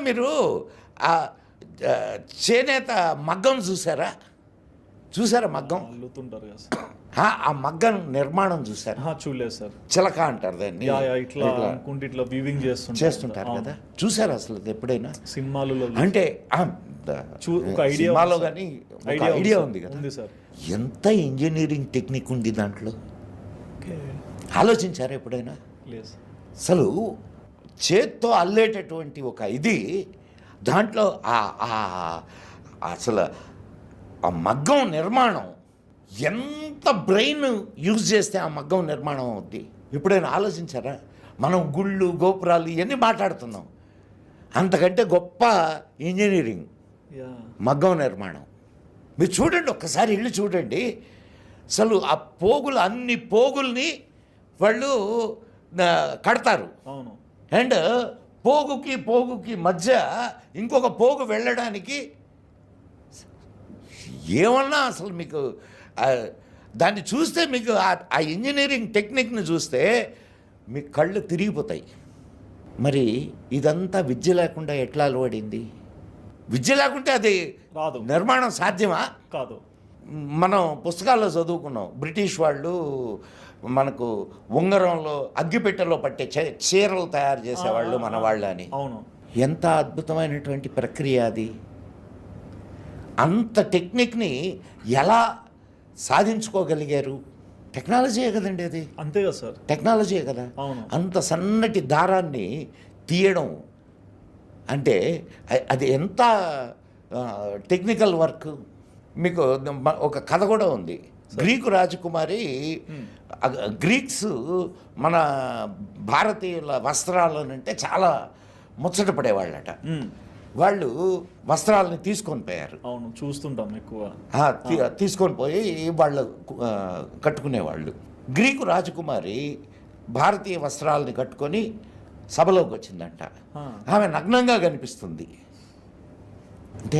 మీరు ఆ చేనేత మగ్గం చూసారా మగ్గం అల్లుతుంటారు కదా సార్. ఆ మగ్గం నిర్మాణం చూసారా? చూడలేదు సార్. చిలక అంటారు దాన్ని. ఇట్లా అనుకుంటే ఇట్లా వీవింగ్ చేస్తుంటారు కదా, చూసారా అసలు ఎప్పుడైనా సినిమాలలో? అంటే ఒక ఐడియా సినిమాలో కానీ ఐడియా ఉంది కదా. ఉంది సార్. ఎంత ఇంజనీరింగ్ టెక్నిక్ ఉంది దాంట్లో, ఆలోచించారా ఎప్పుడైనా? లేదు సార్. అసలు చేత్తో అల్లేటటువంటి ఒక ఇది దాంట్లో అసలు ఆ మగ్గం నిర్మాణం ఎంత బ్రెయిన్ యూజ్ చేస్తే ఆ మగ్గం నిర్మాణం అవుద్ది. ఎప్పుడైనా ఆలోచించారా? మనం గుళ్ళు గోపురాలు ఇవన్నీ మాట్లాడుతున్నాం, అంతకంటే గొప్ప ఇంజనీరింగ్ మగ్గం నిర్మాణం. మీరు చూడండి, ఒక్కసారి ఇల్లు చూడండి. అసలు ఆ పోగులు, అన్ని పోగుల్ని వాళ్ళు కడతారు. అవును. అండ్ పోగుకి మధ్య ఇంకొక పోగు వెళ్ళడానికి ఏమన్నా అసలు మీకు దాన్ని చూస్తే మీకు ఆ ఇంజనీరింగ్ టెక్నిక్ని చూస్తే మీ కళ్ళు తిరిగిపోతాయి. మరి ఇదంతా విద్య లేకుండా ఎట్లా అలవడింది? విద్య లేకుంటే అది రాదు, నిర్మాణం సాధ్యమా? కాదు. మనం పుస్తకాల్లో చదువుకున్నాం, బ్రిటిష్ వాళ్ళు మనకు ఉంగరంలో అగ్గిపెట్టెలో పట్టే చీరలు తయారు చేసేవాళ్ళు మన వాళ్ళు అని. అవును. ఎంత అద్భుతమైనటువంటి ప్రక్రియ అది. అంత టెక్నిక్ని ఎలా సాధించుకోగలిగారు? టెక్నాలజీయే కదండి అది. అంతే కదా సార్, టెక్నాలజీయే కదా. అవును. అంత సన్నటి దారాన్ని తీయడం అంటే అది ఎంత టెక్నికల్ వర్క్. మీకు ఒక కథ కూడా ఉంది. గ్రీకు రాజకుమారి, గ్రీక్స్ మన భారతీయుల వస్త్రాలనంటే చాలా ముచ్చట పడేవాళ్ళట. వాళ్ళు వస్త్రాలని తీసుకొని పోయారు. అవును, చూస్తుంటాం ఎక్కువ. తీసుకొని పోయి వాళ్ళు కట్టుకునేవాళ్ళు. గ్రీకు రాజకుమారి భారతీయ వస్త్రాలని కట్టుకొని సభలోకి వచ్చిందంట. ఆమె నగ్నంగా కనిపిస్తుంది. అంటే